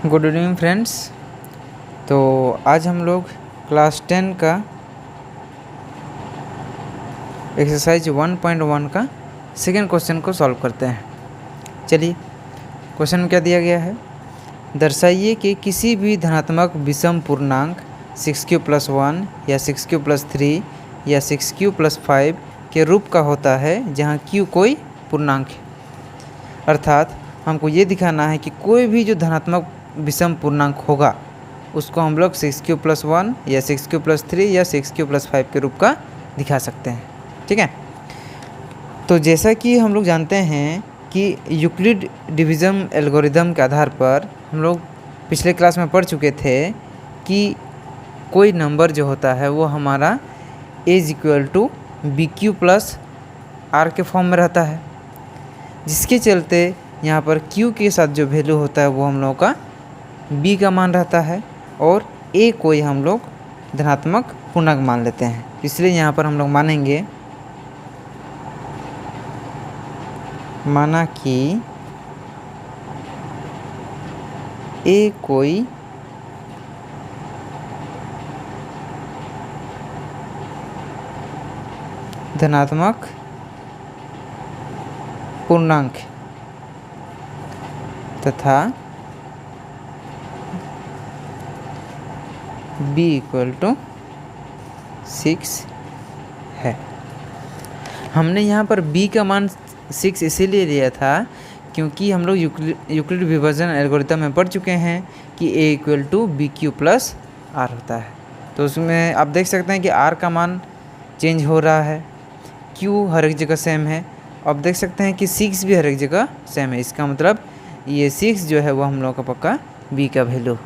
Good evening friends. तो आज हम लोग क्लास 10 का एक्सरसाइज 1.1 का सेकेंड क्वेश्चन को सॉल्व करते हैं। चलिए, क्वेश्चन में क्या दिया गया है। दर्शाइए कि किसी भी धनात्मक विषम पूर्णांक 6q+1 या 6q+3 या 6q+5 के रूप का होता है जहाँ q कोई पूर्णांक है। अर्थात हमको ये दिखाना है कि कोई भी जो धनात्मक विषम पूर्णांक होगा उसको हम लोग 6q+1 या 6q+3 या 6q+5 के रूप का दिखा सकते हैं। ठीक है। तो जैसा कि हम लोग जानते हैं कि यूक्लिड डिवीज़न एल्गोरिदम के आधार पर हम लोग पिछले क्लास में पढ़ चुके थे कि कोई नंबर जो होता है वो हमारा a=bq+r के फॉर्म में रहता है, जिसके चलते यहाँ पर q के साथ जो वैल्यू होता है वो हम लोगों का b का मान रहता है और a कोई हम लोग धनात्मक पूर्णांक मान लेते हैं। इसलिए यहाँ पर हम लोग मानेंगे, माना कि a कोई धनात्मक पूर्णांक तथा b = 6 है। हमने यहाँ पर b का मान 6 इसीलिए लिया था क्योंकि हम लोग यूक्लिड विभाजन एल्गोरिथम में पढ़ चुके हैं कि a = bq+r होता है। तो उसमें आप देख सकते हैं कि r का मान चेंज हो रहा है, q हर एक जगह सेम है। अब देख सकते हैं कि 6 भी हर एक जगह सेम है। इसका मतलब ये 6 जो है वो हम लोग का पक्का b का वैल्यू।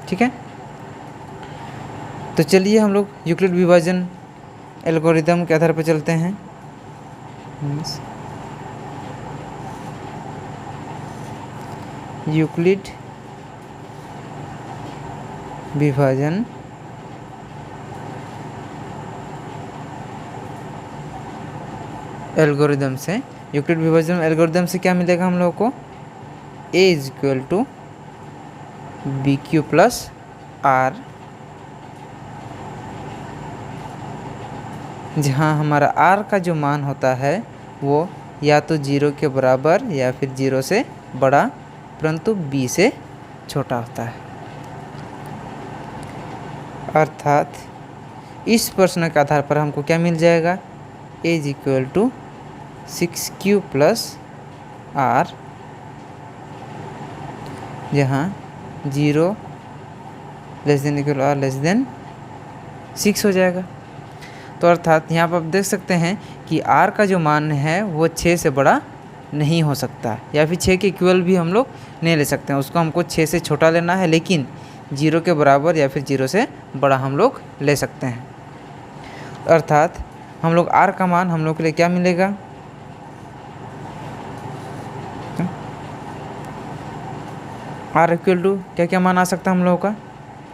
ठीक है। तो चलिए हम लोग यूक्लिड विभाजन एल्गोरिदम के आधार पर चलते हैं। यूक्लिड विभाजन एल्गोरिदम से क्या मिलेगा हम लोगों को, a = bq+r, जहाँ हमारा r का जो मान होता है वो या तो 0 के बराबर या फिर 0 से बड़ा परंतु b से छोटा होता है। अर्थात इस प्रश्न के आधार पर हमको क्या मिल जाएगा, a = 6q+r, जहाँ 0 ≤ r 6 हो जाएगा। तो अर्थात यहाँ पर आप देख सकते हैं कि r का जो मान है वो 6 से बड़ा नहीं हो सकता, या फिर 6 के इक्वल भी हम लोग नहीं ले सकते हैं। उसको हमको 6 से छोटा लेना है, लेकिन 0 के बराबर या फिर 0 से बड़ा हम लोग ले सकते हैं। अर्थात हम लोग r का मान हम लोग के लिए क्या मिलेगा, r = क्या क्या मान आ सकता है हम लोगों का,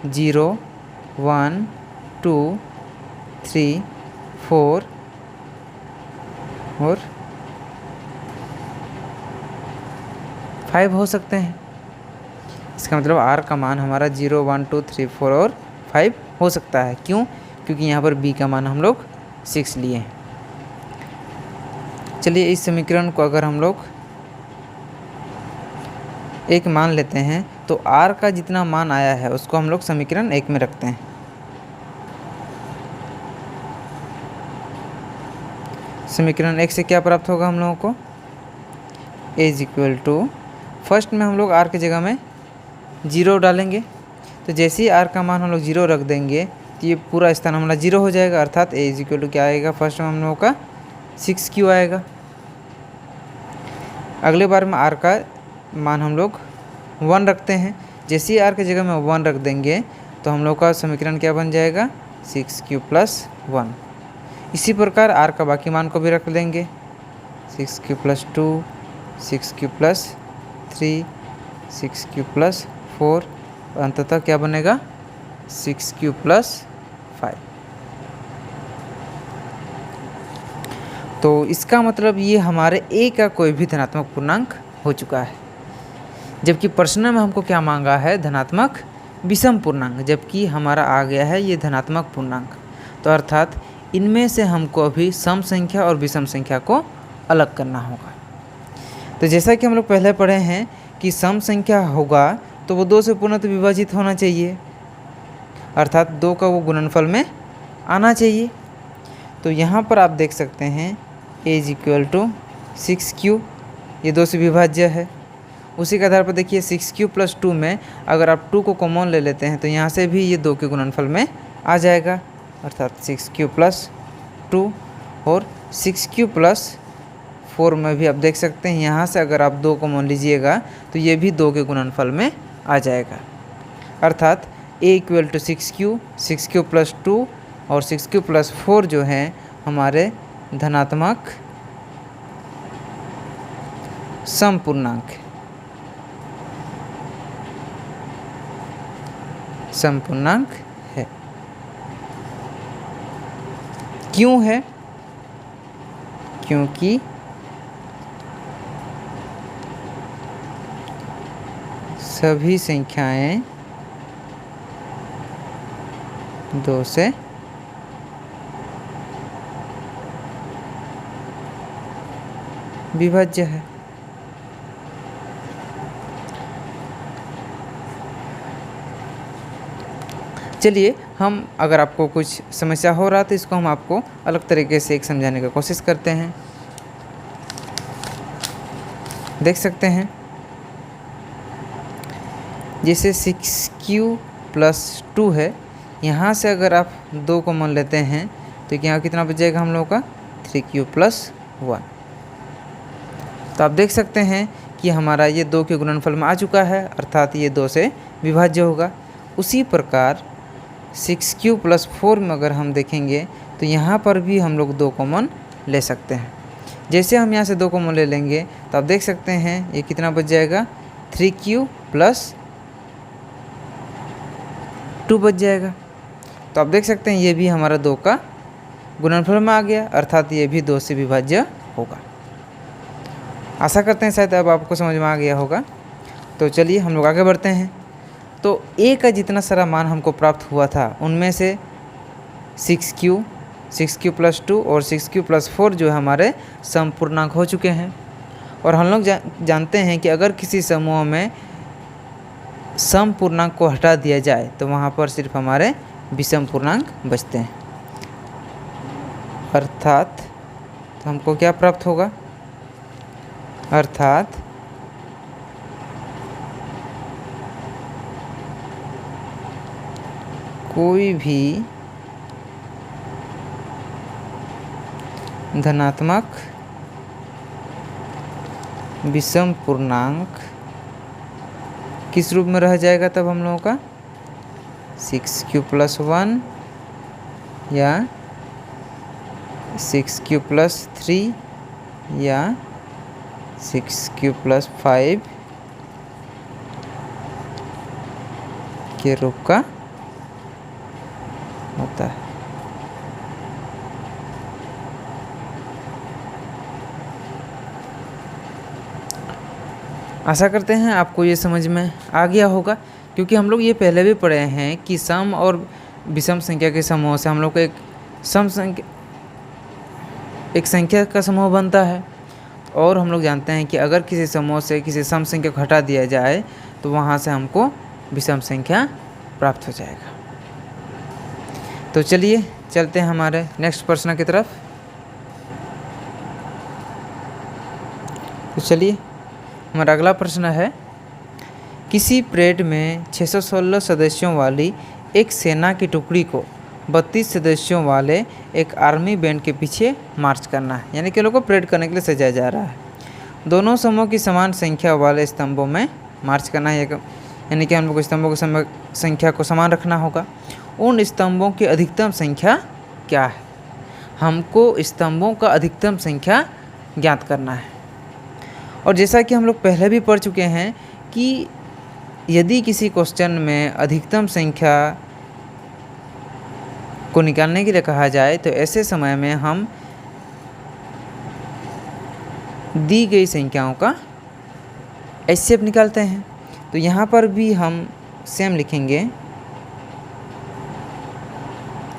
0, 1, 2, 3, 4 और 5 हो सकते हैं। इसका मतलब r का मान हमारा 0, 1, 2, 3, 4 और 5 हो सकता है। क्यों? क्योंकि यहाँ पर b का मान हम लोग 6 लिए हैं। चलिए इस समीकरण को अगर हम लोग एक मान लेते हैं तो r का जितना मान आया है उसको हम लोग समीकरण 1 में रखते हैं। समीकरण 1 से क्या प्राप्त होगा हम लोगों को, a = फर्स्ट में हम लोग r की जगह में 0 डालेंगे। तो जैसे ही r का मान हम लोग 0 रख देंगे तो ये पूरा स्थान हमारा 0 हो जाएगा। अर्थात a = क्या आएगा, फर्स्ट में हम लोगों का 6q आएगा। अगले बार में r का मान हम लोग 1 रखते हैं। जैसे ही r की जगह में 1 रख देंगे तो हम लोग का समीकरण क्या बन जाएगा, 6q+1। इसी प्रकार r का बाकी मान को भी रख लेंगे, 6q+2, 6q+3, 6q+4, अंततः क्या बनेगा, 6q+5। तो इसका मतलब ये हमारे ए का कोई भी धनात्मक पूर्णांक हो चुका है। जबकि प्रश्न में हमको क्या मांगा है, धनात्मक विषम पूर्णांक, जबकि हमारा आ गया है ये धनात्मक पूर्णांक। तो अर्थात इनमें से हमको अभी सम संख्या और विषम संख्या को अलग करना होगा। तो जैसा कि हम लोग पहले पढ़े हैं कि सम संख्या होगा तो वो 2 से पूर्णतः विभाजित होना चाहिए, अर्थात 2 का वो गुणनफल में आना चाहिए। तो यहाँ पर आप देख सकते हैं a = 6q, ये 2 से विभाज्य है। उसी के आधार पर देखिए 6q + 2 में अगर आप 2 को कॉमन ले लेते हैं तो यहाँ से भी ये 2 के गुणनफल में आ जाएगा, अर्थात 6q + 2। और 6q + 4 में भी आप देख सकते हैं यहाँ से अगर आप 2 कॉमन लीजिएगा तो ये भी 2 के गुणनफल में आ जाएगा, अर्थात a = 6q, 6q + 2 और 6q + 4 जो हैं हमारे धनात्मक समपूर्णांक है। क्यों है? क्योंकि सभी संख्याएं 2 से विभाज्य है। चलिए हम, अगर आपको कुछ समस्या हो रहा तो इसको हम आपको अलग तरीके से एक समझाने की कोशिश करते हैं। देख सकते हैं जैसे 6q + 2 है, यहाँ से अगर आप 2 कॉमन लेते हैं तो यहाँ कितना बच जाएगा हम लोगों का, 3q + 1। तो आप देख सकते हैं कि हमारा ये 2 के गुणनफल में आ चुका है, अर्थात ये 2 से विभाज्य होगा। उसी प्रकार 6q + 4 में अगर हम देखेंगे तो यहाँ पर भी हम लोग 2 कॉमन ले सकते हैं। जैसे हम यहाँ से 2 कॉमन ले लेंगे तो आप देख सकते हैं ये कितना बच जाएगा, 3q + 2 बच जाएगा। तो आप देख सकते हैं ये भी हमारा 2 का गुणनफल में आ गया, अर्थात ये भी 2 से विभाज्य होगा। आशा करते हैं शायद अब आपको समझ में आ गया होगा। तो चलिए हम लोग आगे बढ़ते हैं। तो a का जितना सारा मान हमको प्राप्त हुआ था उनमें से 6q + 2 और 6q + 4 जो हमारे समपूर्णांक हो चुके हैं। और हम लोग जानते हैं कि अगर किसी समूह में समपूर्णांक को हटा दिया जाए तो वहाँ पर सिर्फ हमारे विषम पूर्णांक बचते हैं, अर्थात तो हमको क्या प्राप्त होगा, अर्थात कोई भी धनात्मक विषम पूर्णांक किस रूप में रह जाएगा तब हम लोगों का, 6q + 1 या 6q + 3 या 6q + 5 के रूप का होता है। आशा करते हैं आपको ये समझ में आ गया होगा, क्योंकि हम लोग ये पहले भी पढ़े हैं कि सम और विषम संख्या के समूह से हम लोग को एक संख्या का समूह बनता है। और हम लोग जानते हैं कि अगर किसी समूह से किसी सम संख्या को हटा दिया जाए तो वहाँ से हमको विषम संख्या प्राप्त हो जाएगा। तो चलिए चलते हैं हमारे नेक्स्ट प्रश्न की तरफ। तो चलिए हमारा अगला प्रश्न है, किसी परेड में 616 सदस्यों वाली एक सेना की टुकड़ी को 32 सदस्यों वाले एक आर्मी बैंड के पीछे मार्च करना है, यानी कि लोगों को परेड करने के लिए सजाया जा रहा है। दोनों समूह की समान संख्या वाले स्तंभों में मार्च करना है, यानी कि हम लोग स्तंभों की संख्या को समान रखना होगा। उन स्तंभों की अधिकतम संख्या क्या है, हमको स्तंभों का अधिकतम संख्या ज्ञात करना है। और जैसा कि हम लोग पहले भी पढ़ चुके हैं कि यदि किसी क्वेश्चन में अधिकतम संख्या को निकालने के लिए कहा जाए तो ऐसे समय में हम दी गई संख्याओं का एचसीएफ निकालते हैं। तो यहाँ पर भी हम सेम लिखेंगे।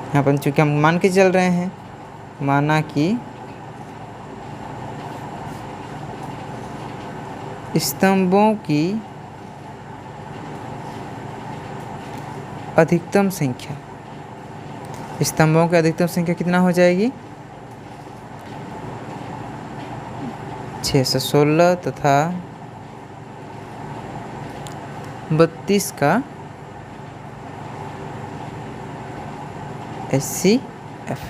यहाँ पर चूँकि हम मान के चल रहे हैं, माना कि स्तंभों की अधिकतम संख्या, स्तंभों की अधिकतम संख्या कितना हो जाएगी 616 तथा 32 का HCF,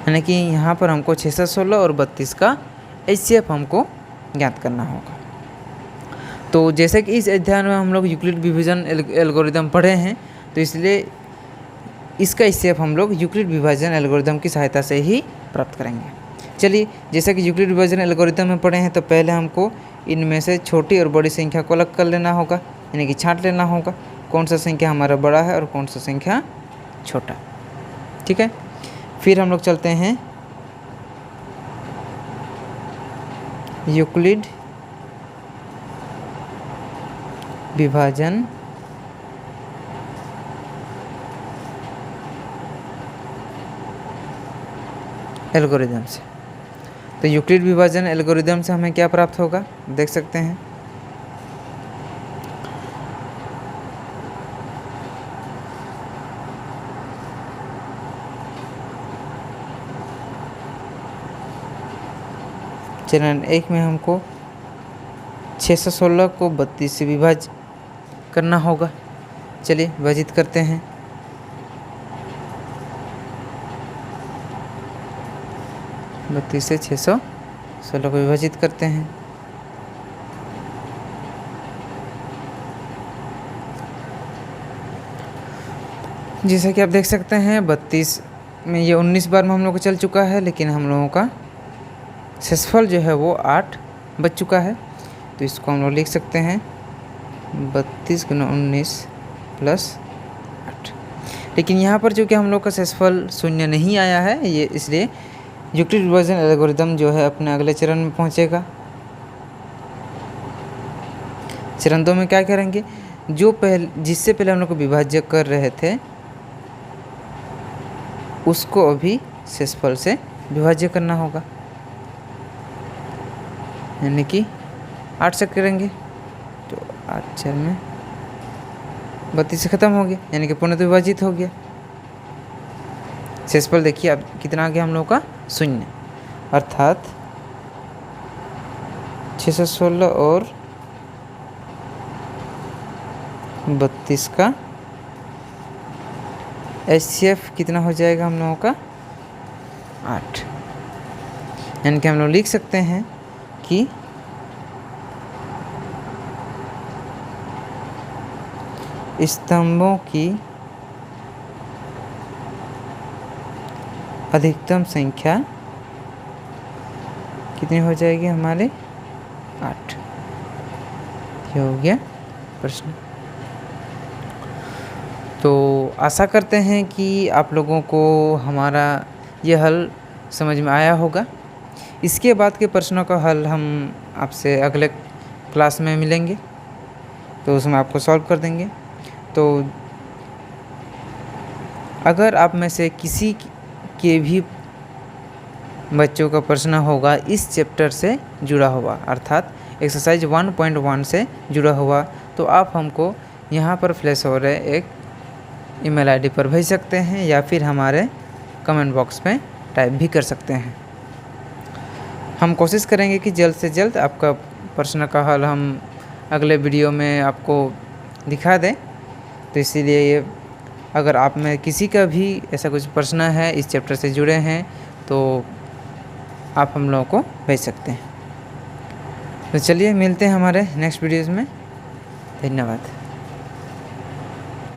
यानी कि यहाँ पर हमको 616 और 32 का HCF हमको ज्ञात करना होगा। तो जैसे कि इस अध्याय में हम लोग यूक्लिड विभाजन एल्गोरिदम पढ़े हैं, तो इसलिए इसका HCF हम लोग यूक्लिड विभाजन एल्गोरिदम की सहायता से ही प्राप्त करेंगे। चलिए, जैसा कि यूक्लिड विभाजन एल्गोरिदम में पढ़े हैं, तो पहले हमको इनमें से छोटी और बड़ी संख्या को अलग कर लेना होगा, यानी कि छांट लेना होगा कौन सा संख्या हमारा बड़ा है और कौन सा संख्या छोटा। ठीक है, फिर हम लोग चलते हैं यूक्लिड विभाजन एल्गोरिदम से। तो यूक्लिड विभाजन एल्गोरिदम से हमें क्या प्राप्त होगा, देख सकते हैं। चरण 1 में हमको 616 को 32 से विभाजित करना होगा। चलिए विभाजित करते हैं। बत्तीस से 616 को विभाजित करते हैं। जैसा कि आप देख सकते हैं 32 में ये 19 बार में हम लोग को चल चुका है, लेकिन हम लोगों का शेषफल जो है वो 8 बच चुका है। तो इसको हम लोग लिख सकते हैं 32 × 19 + 8। लेकिन यहाँ पर चूँकि हम लोग का शेषफल 0 नहीं आया है, ये इसलिए यूक्लिड विभाजन एल्गोरिदम जो है अपने अगले चरण में पहुँचेगा। चरण 2 में क्या करेंगे, जिससे पहले हम लोग को विभाज्य कर रहे थे उसको अभी शेषफल से विभाज्य करना होगा, यानी कि 8 से करेंगे। तो 8 4 में 32 से ख़त्म हो गया, यानी कि पूर्णतः विभाजित हो गया। शेषफल देखिए अब कितना आ गया हम लोगों का 0, अर्थात 616 और 32 का HCF कितना हो जाएगा हम लोगों का 8। यानी कि हम लोग लिख सकते हैं कि स्तंभों की अधिकतम संख्या कितनी हो जाएगी हमारे 8। ये हो गया प्रश्न। तो आशा करते हैं कि आप लोगों को हमारा ये हल समझ में आया होगा। इसके बाद के प्रश्नों का हल हम आपसे अगले क्लास में मिलेंगे, तो उसमें आपको सॉल्व कर देंगे। तो अगर आप में से किसी के भी बच्चों का प्रश्न होगा इस चैप्टर से जुड़ा हुआ, अर्थात एक्सरसाइज 1.1 से जुड़ा हुआ, तो आप हमको यहाँ पर फ्लैश हो रहे एक ईमेल आईडी पर भेज सकते हैं, या फिर हमारे कमेंट बॉक्स में टाइप भी कर सकते हैं। हम कोशिश करेंगे कि जल्द से जल्द आपका प्रश्न का हल हम अगले वीडियो में आपको दिखा दें। तो इसीलिए ये अगर आप में किसी का भी ऐसा कुछ प्रश्न है इस चैप्टर से जुड़े हैं, तो आप हम लोगों को भेज सकते हैं। तो चलिए मिलते हैं हमारे नेक्स्ट वीडियोज़ में। धन्यवाद।